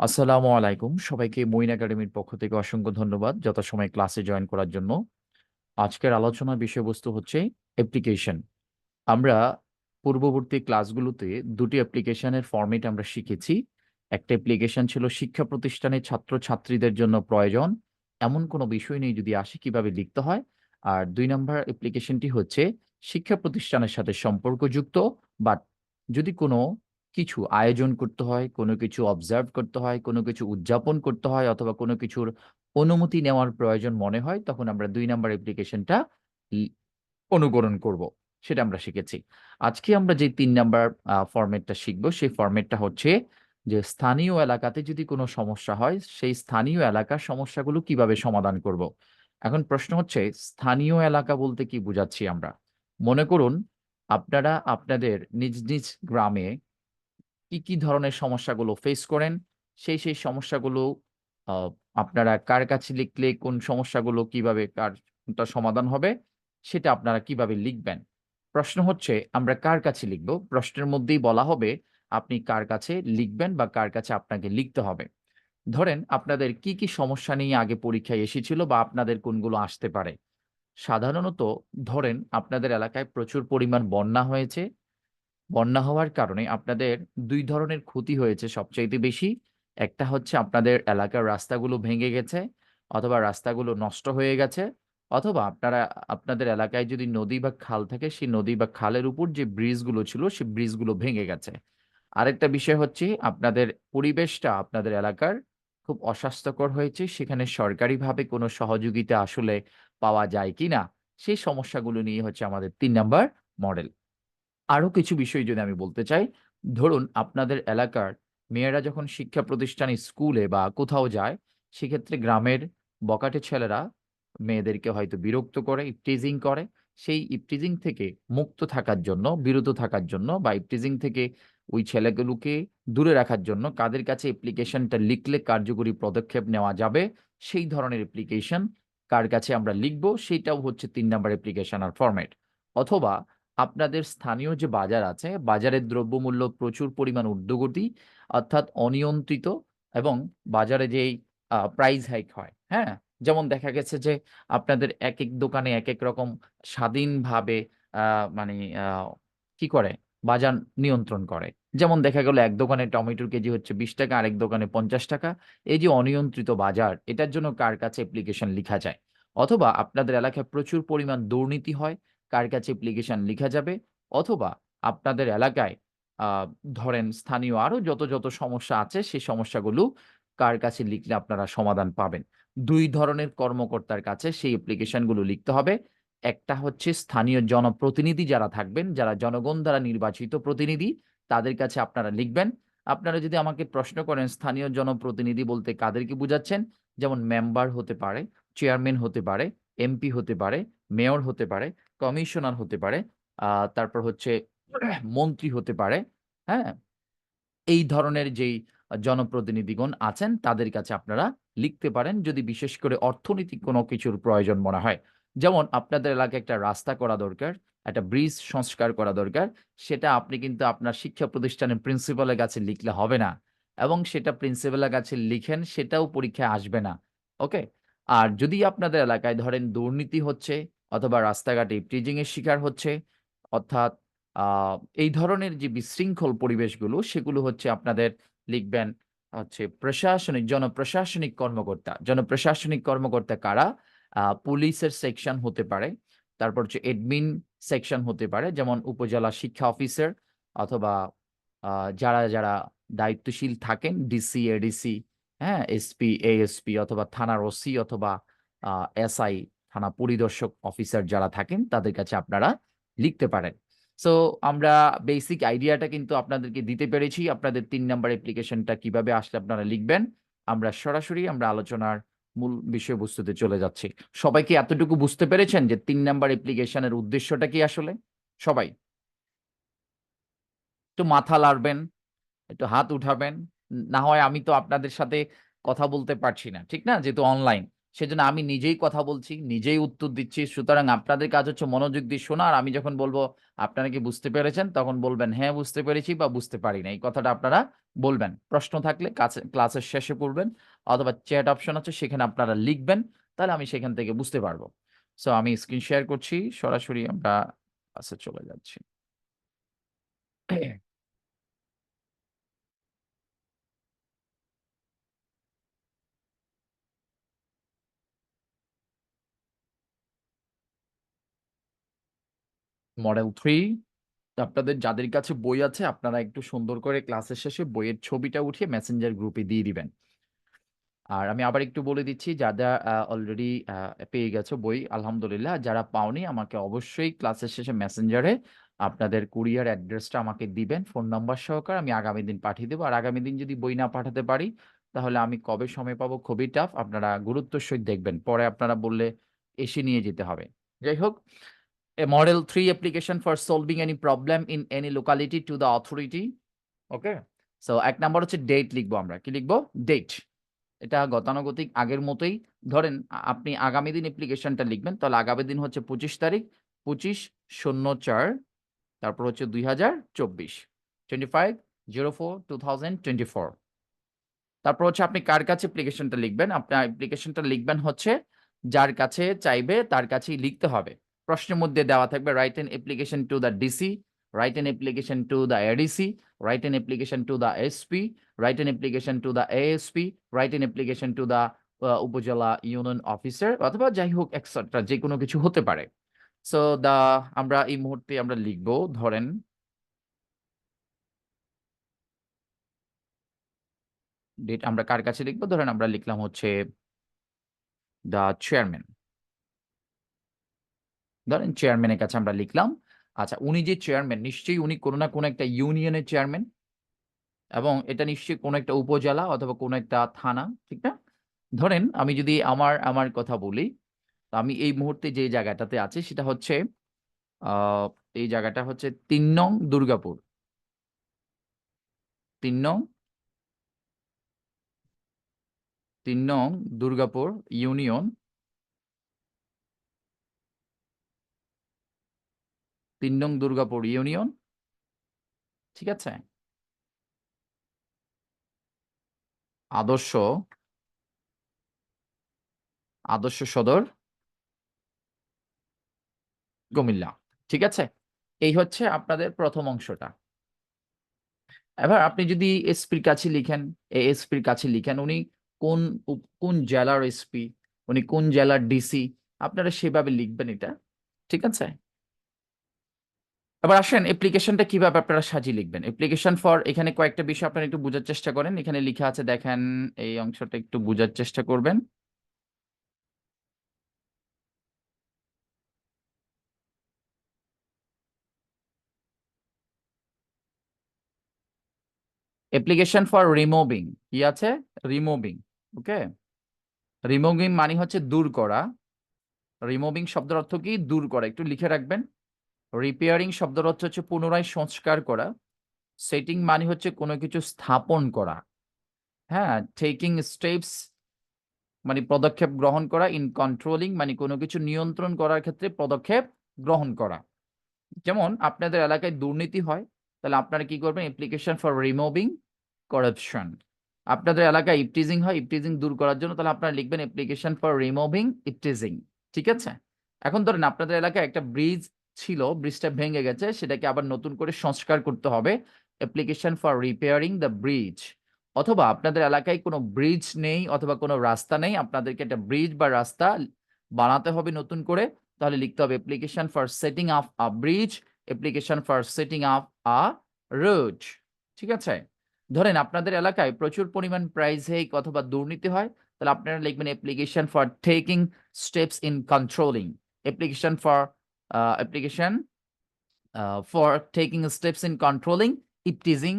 আসসালামু আলাইকুম। সবাইকে মঈন একাডেমির পক্ষ থেকে অসংখ্য ধন্যবাদ যথাসময়ে ক্লাসে জয়েন করার জন্য। আজকের আলোচনার বিষয়বস্তু হচ্ছে অ্যাপ্লিকেশন। আমরা পূর্ববর্তী ক্লাসগুলোতে দুটি অ্যাপ্লিকেশনের ফরম্যাট আমরা শিখেছি। একটা অ্যাপ্লিকেশন ছিল শিক্ষা প্রতিষ্ঠানের ছাত্রছাত্রীদের জন্য প্রয়োজন এমন কোনো বিষয় নেই যদি আসে কিভাবে লিখতে হয়। আর ২ নাম্বার অ্যাপ্লিকেশনটি হচ্ছে শিক্ষা প্রতিষ্ঠানের সাথে সম্পর্কযুক্ত বাট যদি কোনো কিছু আয়োজন করতে হয়, কোনো কিছু অবজার্ভ করতে হয়, কোনো কিছু উদযাপন করতে হয় অথবা কোনো কিছুর অনুমতি নেওয়ার প্রয়োজন মনে হয় তখন আমরা ২ নাম্বার অ্যাপ্লিকেশনটা ই অনুকরণ করব। সেটা আমরা শিখেছি। আজকে আমরা যে ৩ নাম্বার ফরম্যাটটা শিখব, সেই ফরম্যাটটা হচ্ছে যে স্থানীয় এলাকাতে যদি কোনো সমস্যা হয়, সেই স্থানীয় এলাকার সমস্যাগুলো কিভাবে সমাধান করব। এখন প্রশ্ন হচ্ছে স্থানীয় এলাকা বলতে কি বুঝাচ্ছি আমরা? মনে করুন আপনারা আপনাদের নিজ গ্রামে কি ধরনের সমস্যাগুলো ফেস করেন, সেই সমস্যাগুলো আ আপনারা কার কাছে লিখলে কোন সমস্যাগুলো কিভাবে কারটা সমাধান হবে, সেটা আপনারা কিভাবে লিখবেন? প্রশ্ন হচ্ছে আমরা কার কাছে লিখব? প্রশ্নের মধ্যেই বলা হবে আপনি কার কাছে লিখবেন বা কার কাছে আপনাকে লিখতে হবে। ধরেন আপনাদের কি সমস্যা নিয়ে আগে পরীক্ষায় এসেছিল বা আপনাদের কোনগুলো আসতে পারে? সাধারণত ধরেন আপনাদের এলাকায় প্রচুর পরিমাণ বন্যা হয়েছে। বন্যা হওয়ার কারণে আপনাদের ২ ধরনের ক্ষতি হয়েছে সবচাইতে বেশি। একটা হচ্ছে আপনাদের এলাকার রাস্তাগুলো ভেঙে গেছে অথবা রাস্তাগুলো নষ্ট হয়ে গেছে অথবা আপনাদের এলাকায় যদি নদী বা খাল থাকে, সেই নদী বা খালের উপর যে ব্রিজগুলো ছিল, সেই ব্রিজগুলো ভেঙে গেছে। আরেকটা বিষয় হচ্ছে আপনাদের পরিবেশটা আপনাদের এলাকার খুব অস্বাস্থ্যকর হয়েছে। সেখানে সরকারিভাবে কোনো সহযোগিতা আসলে পাওয়া যায় কিনা? সেই সমস্যাগুলো নিয়ে হচ্ছে আমাদের ৩ নাম্বার মডেল। আরো কিছু বিষয় যদি আমি বলতে চাই, ধরুন আপনাদের এলাকার মেয়েরা যখন শিক্ষা প্রতিষ্ঠানে স্কুলে বা কোথাও যায়, সেক্ষেত্রে গ্রামের বখাটে ছেলেরা মেয়েদেরকে হয়তো বিরক্ত করে, ইভটিজিং করে। সেই ইভটিজিং থেকে মুক্ত থাকার জন্য, বিরত থাকার জন্য বা ইভটিজিং থেকে ওই ছেলেগুলোকে দূরে রাখার জন্য কাদের কাছে অ্যাপ্লিকেশনটা লিখলে কার্যকরী পদক্ষেপ নেওয়া যাবে, সেই ধরনের অ্যাপ্লিকেশন কার কাছে আমরা লিখব, সেইটাও হচ্ছে ৩ নাম্বার অ্যাপ্লিকেশন আর ফরম্যাট। অথবা আপনাদের স্থানীয় যে বাজার আছে, বাজারের দ্রব্যমূল্য প্রচুর পরিমাণ ঊর্ধ্বগতি অর্থাৎ অনিয়ন্ত্রিত এবং বাজারে যেই প্রাইস হাইক হয়, হ্যাঁ? যেমন দেখা গেছে যে আপনাদের একেক দোকানে একেক রকম স্বাধীনভাবে আ মানে আ কি করে? বাজার নিয়ন্ত্রণ করে। যেমন দেখা গেল এক দোকানে টমেটোর কেজি হচ্ছে ৳২০, আরেক দোকানে ৳৫০। এই যে অনিয়ন্ত্রিত বাজার, এটার জন্য কার কাছে অ্যাপ্লিকেশন লিখা যায়? অথবা আপনাদের এলাকায় প্রচুর পরিমাণ দুর্নীতি হয়, কার কাছে অ্যাপ্লিকেশন লিখা যাবে? অথবা আপনাদের এলাকায় আ ধরেন স্থানীয় আরো যত সমস্যা আছে সেই সমস্যাগুলো কার কাছে লিখলে আপনারা সমাধান পাবেন? ২ ধরনের কর্মকর্তার কাছে সেই অ্যাপ্লিকেশন গুলো লিখতে হবে। একটা হচ্ছে স্থানীয় জনপ্রতিনিধি যারা থাকবেন, যারা জনগণ দ্বারা নির্বাচিত প্রতিনিধি, তাদের কাছে আপনারা লিখবেন। আপনারা যদি আমাকে প্রশ্ন করেন স্থানীয় জনপ্রতিনিধি বলতে কাদেরকে বুঝাচ্ছেন? যেমন মেম্বার হতে পারে, চেয়ারম্যান হতে পারে, এমপি হতে পারে, মেয়র হতে পারে, কমিশনার হতে পারে, আ তারপর হচ্ছে মন্ত্রী হতে পারে, হ্যাঁ? এই ধরনের যেই জনপ্রতিনিধিগণ আছেন তাদের কাছে আপনারা লিখতে পারেন যদি বিশেষ করে অর্থনৈতিক কোনো কিছুর প্রয়োজন মনে হয়। যেমন আপনাদের এলাকায় একটা রাস্তা করা দরকার, একটা ব্রিজ সংস্কার করা দরকার। সেটা আপনি কিন্তু আপনার শিক্ষা প্রতিষ্ঠানের প্রিন্সিপালের কাছে লিখলে হবে না এবং সেটা প্রিন্সিপালের কাছে লিখেন সেটাও পরীক্ষায় আসবে না। ওকে? আর যদি আপনাদের এলাকায় ধরেন দুর্নীতি হচ্ছে অথবা রাস্তাঘাটে ইভটিজিং এর শিকার হচ্ছে অর্থাৎ আ এই ধরনের যে বিশৃঙ্খল পরিবেশগুলো, সেগুলো হচ্ছে আপনাদের লিখবেন হচ্ছে জনপ্রশাসনিক কর্মকর্তা। জনপ্রশাসনিক কর্মকর্তা কারা? পুলিশের সেকশন হতে পারে। তারপর হচ্ছে অ্যাডমিন সেকশন হতে পারে। যেমন উপজেলা শিক্ষা অফিসার অথবা আ যারা দায়িত্বশীল থাকেন ডিসি, এডিসি, হ্যাঁ? এসপি, এএসপি অথবা থানার ওসি অথবা আ এসআই, থানা পরিদর্শক অফিসার যারা থাকেন তাদের কাছে আপনারা লিখতে পারেন। সো আমরা বেসিক আইডিয়াটা কিন্তু আপনাদেরকে দিতে পেরেছি। আপনাদের ৩ নাম্বার অ্যাপ্লিকেশনটা কিভাবে আসলে আপনারা লিখবেন। আমরা আলোচনার মূল বিষয়বস্তুতে চলে যাচ্ছি। সবাই কি এতটুকু বুঝতে পেরেছেন যে ৩ নাম্বার অ্যাপ্লিকেশনের উদ্দেশ্যটা কি আসলে? সবাই? একটু মাথা লাড়বেন, একটু হাত উঠাবেন। না হয় আমি তো আপনাদের সাথে কথা বলতে পারছি না। ঠিক না? যেহেতু অনলাইন। সেজন্য আমি নিজেই কথা বলছি, নিজেই উত্তর দিচ্ছি। সুতরাং আপনাদের কাজ হচ্ছে মনোযোগ দিয়ে শোনা। আর আমি যখন বলবো আপনারা কি বুঝতে পেরেছেন, তখন বলবেন হ্যাঁ বুঝতে পেরেছি বা বুঝতে পারি না, এই কথাটা আপনারা বলবেন। প্রশ্ন থাকলে ক্লাসের শেষে পড়বেন, অথবা চ্যাট অপশন আছে সেখানে আপনারা লিখবেন, তাহলে আমি সেখান থেকে বুঝতে পারবো। সো আমি স্ক্রিন শেয়ার করছি, সরাসরি আমরা ক্লাসে চলে যাচ্ছি। মডেল 3, আপনাদের যাদের কাছে বই আছে আপনারা একটু সুন্দর করে ক্লাসের শেষে বইয়ের ছবিটা উঠিয়ে মেসেঞ্জার গ্রুপে দিয়ে দিবেন। আর আমি আবার একটু বলে দিচ্ছি, যারা অলরেডি পেয়ে গেছো বই আলহামদুলিল্লাহ, যারা পাওনি আমাকে অবশ্যই ক্লাসের শেষে মেসেঞ্জারে আপনাদের কুরিয়ার অ্যাড্রেসটা আমাকে দিবেন ফোন নাম্বার সহকারে, আমি আগামী দিন পাঠিয়ে দেবো। আর আগামী দিন যদি বই না পাঠাতে পারি তাহলে আমি কবে সময় পাবো খুবই টাফ, আপনারা গুরুত্বের সহিত দেখবেন, পরে আপনারা বললে এসে নিয়ে যেতে হবে। যাই হোক, a model 3 application for solving any problem in any locality to the authority. Okay, so এক নাম্বার হচ্ছে ডেট লিখবো, আমরা কি লিখবো, ডেট। এটা গতানুগতিক আগের মতোই। ধরেন আপনি আগামী দিন অ্যাপ্লিকেশনটা লিখবেন, তাহলে আগামী দিন হচ্ছে 25 তারিখ, 25/04, তারপর হচ্ছে 2024, 25/04/2024। তারপর হচ্ছে আপনি কার কাছে অ্যাপ্লিকেশনটা লিখবেন, আপনার অ্যাপ্লিকেশনটা লিখবেন হচ্ছে যার কাছে চাইবে তার কাছেই লিখতে হবে। প্রশ্নের মধ্যে দেওয়া থাকবে write an application to the DC, write an application to the ADC, write an application to the SP, write an application to the ASP, write an application to the উপজেলা ইউনিয়ন অফিসার, অথবা যাই হোক etcetera যে কোনো কিছু হতে পারে। So আমরা এই মুহূর্তে আমরা লিখবো, ধরেন ডেট আমরা কার কাছে লিখবো, ধরেন আমরা লিখলাম হচ্ছে দ্য চেয়ারম্যান, ধরেন চেয়ারম্যানের কাছে আমরা লিখলাম। আচ্ছা, উনি যে চেয়ারম্যান নিশ্চয়ই উনি কোনো না কোনো একটা ইউনিয়নের চেয়ারম্যান, এবং এটা নিশ্চয়ই কোনো একটা উপজেলা অথবা কোনো একটা থানা, ঠিক না? ধরেন আমি যদি আমার আমার কথা বলি, তো আমি এই মুহূর্তে যে জায়গাটাতে আছি সেটা হচ্ছে আহ এই জায়গাটা হচ্ছে 3 নং দুর্গাপুর, 3 নং 3 নং দুর্গাপুর ইউনিয়ন, 3 নং দুর্গাপুর ইউনিয়ন, ঠিক আছে? আদর্শ আদর্শ সদর কুমিল্লা, ঠিক আছে? এই হচ্ছে আপনাদের প্রথম অংশটা। এবার আপনি যদি এসপির কাছে লিখেন, এএসপির কাছে লিখেন উনি কোন কোন জেলার এসপি, উনি কোন জেলার ডিসি, আপনারা সেভাবে লিখবেন এটা, ঠিক আছে? এবার আসেন অ্যাপ্লিকেশনটা কিভাবে আপনারা সাজিয়ে লিখবেন। অ্যাপ্লিকেশন ফর, এখানে কয়েকটা বিষয় আপনারা একটু বোঝার চেষ্টা করেন, এখানে লেখা আছে দেখেন, এই অংশটা একটু বোঝার চেষ্টা করবেন। অ্যাপ্লিকেশন ফর রিমুভিং, কি আছে, রিমুভিং, ওকে। রিমুভিং মানে হচ্ছে দূর করা, রিমুভিং শব্দের অর্থ কি, দূর করা, একটু লিখে রাখবেন। রিপেয়ারিং শব্দের অর্থ হচ্ছে পুনরায় সংস্কার করা। সেটিং মানে হচ্ছে কোনো কিছু স্থাপন করা। হ্যাঁ, টেকিং স্টেপস মানে পদক্ষেপ গ্রহণ করা। ইন কন্ট্রোলিং মানে কোনো কিছু নিয়ন্ত্রণ করার ক্ষেত্রে পদক্ষেপ গ্রহণ করা। যেমন আপনাদের এলাকায় দুর্নীতি হয়, তাহলে আপনারা কি করবেন, অ্যাপ্লিকেশন ফর রিমুভিং করাপশন। আপনাদের এলাকায় ইপটিজিং হয়, ইপটিজিং দূর করার জন্য তাহলে আপনারা লিখবেন অ্যাপ্লিকেশন ফর রিমুভিং ইপটিজিং, ঠিক আছে? এখন ধরেন আপনাদের এলাকায় একটা ব্রিজ ছিল, ব্রিজটা ভেঙে গেছে, সেটাকে আবার নতুন করে সংস্কার করতে হবে, application for repairing the bridge. অথবা আপনাদের এলাকায় কোনো ব্রিজ নেই অথবা কোনো রাস্তা নেই, আপনাদেরকে একটা ব্রিজ বা রাস্তা বানাতে হবে নতুন করে, তাহলে লিখতে হবে application for setting up a bridge, application for setting up a road, ঠিক আছে? ধরেন আপনাদের এলাকায় প্রচুর পরিমাণ প্রাইস হেক অথবা দুর্নীতি হয়, তাহলে আপনারা লিখবেন application for taking steps in controlling, application for application for taking steps in controlling eve teasing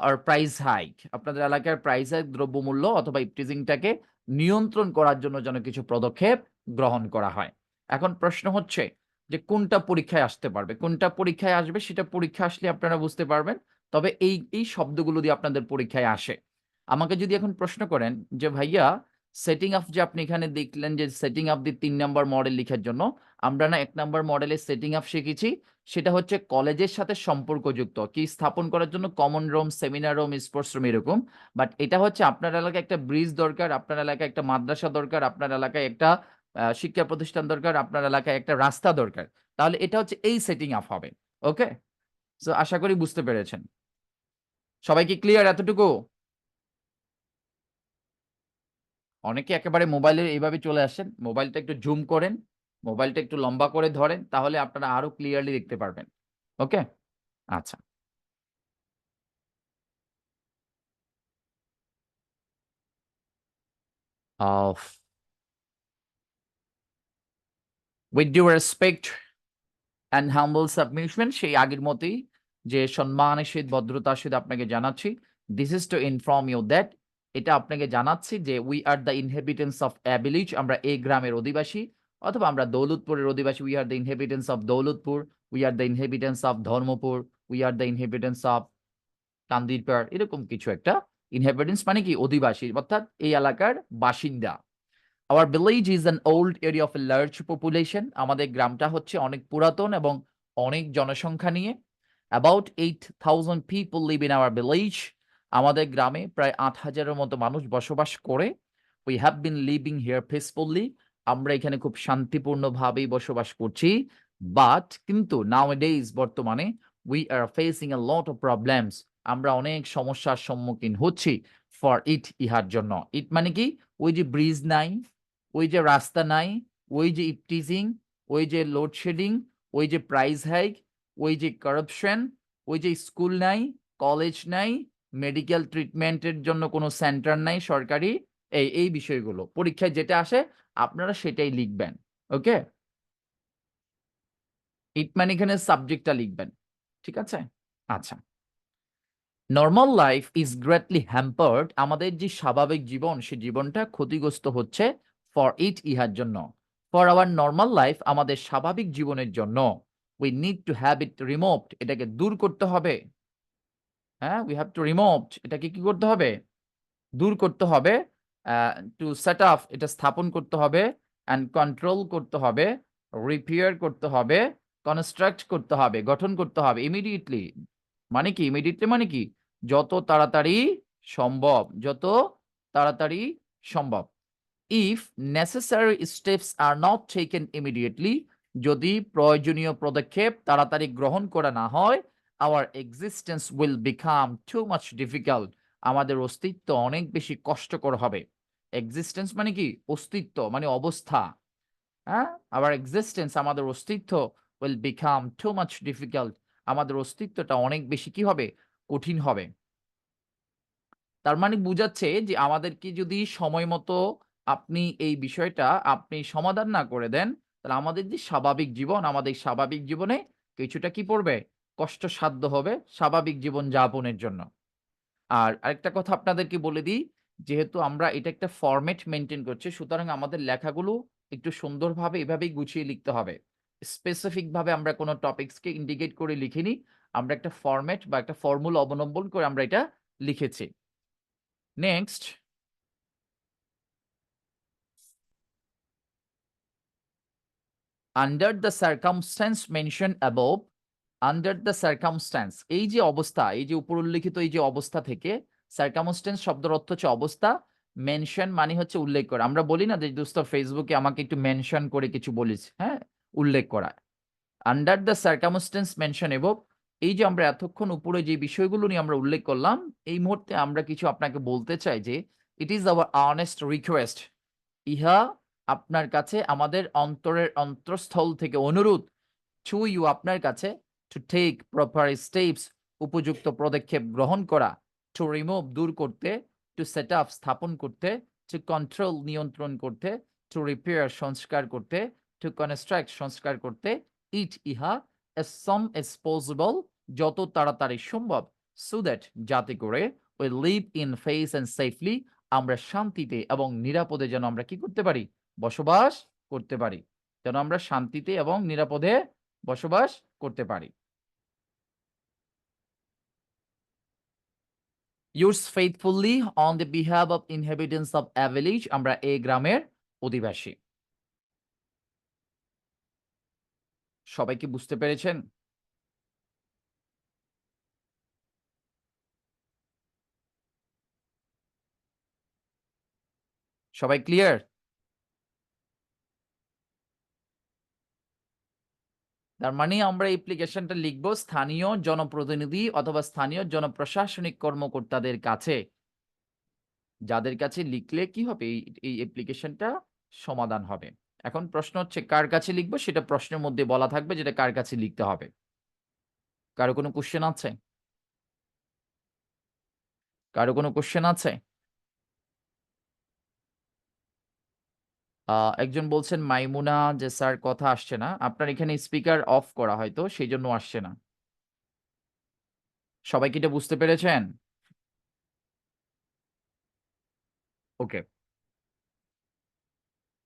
আর প্রাইস হাইক। আপনাদের এলাকার প্রাইস হাইক, দ্রব্যমূল্য অথবা ইপটিজিংটাকে নিয়ন্ত্রণ করার জন্য যেন কিছু পদক্ষেপ গ্রহণ করা হয়। এখন প্রশ্ন হচ্ছে যে কোনটা পরীক্ষায় আসতে পারবে, কোনটা পরীক্ষায় আসবে সেটা পরীক্ষা আসলে আপনারা বুঝতে পারবেন। তবে এই এই শব্দগুলো দিয়ে আপনাদের পরীক্ষায় আসে। আমাকে যদি এখন প্রশ্ন করেন যে ভাইয়া সেটিং আপ যে আপনি এখানে দেখলেন যে সেটিং আপ দিয়ে ৩ নাম্বার মডেল লিখার জন্য আমরা না ১ নাম্বার মডেলের সেটিং আপ শিখেছি। সেটা হচ্ছে কলেজের সাথে সম্পর্কযুক্ত। কি স্থাপন করার জন্য common room, seminar room, sports room এরকম। বাট এটা হচ্ছে আপনার এলাকায় একটা ব্রিজ দরকার, আপনার এলাকায় একটা মাদ্রাসা দরকার, আপনার এলাকায় একটা শিক্ষা প্রতিষ্ঠান দরকার, আপনার এলাকায় একটা রাস্তা দরকার। তাহলে এটা হচ্ছে এই সেটিং আপ হবে। ওকে? সো আশা করি বুঝতে পেরেছেন। সবাই কি ক্লিয়ার এতটুকু? অনেকে একেবারে মোবাইলের এইভাবে চলে আসেন। মোবাইলটা একটু জুম করেন, মোবাইলটা একটু লম্বা করে ধরেন, তাহলে আপনারা আরো ক্লিয়ারলি দেখতে পারবেন। ওকে? আচ্ছা। Of with due respect and humble submission সেই আগের মতোই যে সম্মানের সহিত ভদ্রতার সহিত আপনাকে জানাচ্ছি, this is to inform you that এটা আপনাকে জানাচ্ছি যে we are the inhabitants of a village আমরা এই গ্রামের অধিবাসী অথবা আমরা দৌলতপুরের অধিবাসী we are the inhabitants of Daulatpur, we are the inhabitants of Dharampur, we are the inhabitants of Kandirpar এরকম কিছু একটা ইনহেবিটেন্টস মানে কি অধিবাসী অর্থাৎ এই এলাকার বাসিন্দা। Our village is an old area of a large population. আমাদের গ্রামটা হচ্ছে অনেক পুরাতন এবং অনেক জনসংখ্যা নিয়ে। About 8,000 people live in our village. আমাদের গ্রামে প্রায় ৮,০০০-এর মতো মানুষ বসবাস করে। We have been living here peacefully. আমরা এখানে খুব শান্তিপূর্ণভাবেই বসবাস করছি। But কিন্তু nowadays বর্তমানে we are facing a lot of problems. আমরা অনেক সমস্যার সম্মুখীন হচ্ছি for it ইহার জন্য। It মানে কি? ওই যে ব্রিজ নাই, ওই যে রাস্তা নাই, ওই যে ইপটিজিং, ওই যে লোডশেডিং, ওই যে প্রাইস হাইক, ওই যে কারাপশন, ওই যে স্কুল নাই, কলেজ নাই, মেডিকেল ট্রিটমেন্টের জন্য কোনো সেন্টার নাই সরকারি। এই বিষয়গুলো। পরীক্ষায় যেটা আসে আপনারা সেটাই লিখবেন। ওকে? ইট মানে এখানে সাবজেক্টটা লিখবেন। ঠিক আছে? আচ্ছা। Normal life is greatly hampered আমাদের যে স্বাভাবিক জীবন সে জীবনটা ক্ষতিগ্রস্ত হচ্ছে ফর ইট ইহার জন্য ফর আওয়ার নর্মাল লাইফ আমাদের স্বাভাবিক জীবনের জন্য we need to have it removed এটাকে দূর করতে হবে হ্যাঁ উই হ্যাভ টু রিমুভড এটাকে কি করতে হবে দূর করতে হবে টু সেট আপ এটা স্থাপন করতে হবে অ্যান্ড কন্ট্রোল করতে হবে রিপেয়ার করতে হবে কনস্ট্রাক্ট করতে হবে গঠন করতে হবে ইমিডিয়েটলি মানে কি ইমিডিয়েটলি মানে কি যত তাড়াতাড়ি সম্ভব যত তাড়াতাড়ি সম্ভব if necessary steps are not taken immediately যদি প্রয়োজনীয় পদক্ষেপ তাড়াতাড়ি গ্রহণ করা না হয় hour existence will become too much difficult আমাদের অস্তিত্ব অনেক বেশি কষ্টকর হবে এক্সিস্টেন্স মানে কি অস্তিত্ব মানে অবস্থা হ্যাঁ আওয়ার এক্সিস্টেন্স আমাদের অস্তিত্ব will become too much difficult আমাদের অস্তিত্বটা অনেক বেশি কি হবে কঠিন হবে তার মানে বুঝাচ্ছে যে আমাদেরকে যদি সময় মতো আপনি এই বিষয়টা আপনি সমাধান না করে দেন তাহলে আমাদের যে স্বাভাবিক জীবন আমাদের স্বাভাবিক জীবনে কিছুটা কি পড়বে কষ্টসাধ্য হবে স্বাভাবিক জীবন যাপনের জন্য আর আরেকটা কথা আপনাদেরকে বলে দিই, যেহেতু আমরা এটা একটা ফরমেট মেইনটেইন করছি, সুতরাং আমাদের লেখাগুলো একটু সুন্দরভাবে এভাবেই গুছিয়ে লিখতে হবে। স্পেসিফিক ভাবে আমরা কোন টপিকসকে ইন্ডিকেট করে লিখিনি। আমরা একটা ফরমেট বা একটা ফর্মুলা অবলম্বন করে আমরা এটা লিখেছি। Next, under the circumstance mention above, under the circumstance এই যে অবস্থা, এই যে উপর উল্লেখিত এই যে অবস্থা থেকে সার্কামস্ট্যান্স শব্দের অর্থ হচ্ছে অবস্থা, মেনশন মানে হচ্ছে উল্লেখ করা। আমরা বলি না যে দোস্ত ফেসবুকে আমাকে একটু মেনশন করে কিছু বলিস, হ্যাঁ? উল্লেখ করা। Under the circumstance mention above এই যে আমরা এতক্ষণ উপরে যে বিষয়গুলো নিয়ে আমরা উল্লেখ করলাম, এই মুহূর্তে আমরা কিছু আপনাকে বলতে চাই যে it is our honest request ইহা আপনার কাছে আমাদের অন্তরের অন্তঃস্থল থেকে অনুরোধ টু ইউ আপনার কাছে টু টেক প্রপার স্টেপস উপযুক্ত পদক্ষেপ গ্রহণ করা টু রিমুভ দূর করতে টু সেট আপ স্থাপন করতে টু কন্ট্রোল নিয়ন্ত্রণ করতে টু রিপেয়ার সংস্কার করতে টু কনস্ট্রাক্ট সংস্কার করতে ইট ইহা as soon as possible যত তাড়াতাড়ি সম্ভব সো দ্যাট যাতে করে we live in peace and safely আমরা শান্তিতে এবং নিরাপদে যেন আমরা কি করতে পারি বসবাস করতে পারি যেন আমরা শান্তিতে এবং নিরাপদে বসবাস করতে পারি use faithfully on the behave of inhabitants of a village, আমরা এই গ্রামের অধিবাসী। সবাই কি বুঝতে পেরেছেন? সবাই ক্লিয়ার? তার মানে আমরা অ্যাপ্লিকেশনটা লিখব স্থানীয় জনপ্রতিনিধি অথবা স্থানীয় জনপ্রশাসনিক কর্মকর্তাদের কাছে। যাদের কাছে লিখলে কি হবে? এই অ্যাপ্লিকেশনটা সমাধান হবে। এখন প্রশ্ন হচ্ছে কার কাছে লিখব সেটা প্রশ্নের মধ্যে বলা থাকবে যেটা কার কাছে লিখতে হবে। কারো কোনো কোয়েশ্চেন আছে? কারো কোনো কোয়েশ্চেন আছে? আ একজন বলছেন মাইমুনা যে, "স্যার কথা আসছে না।" আপনার এখানে স্পিকার অফ করা হয়তো সেইজন্য আসছে না। সবাই কি এটা বুঝতে পেরেছেন? ওকে।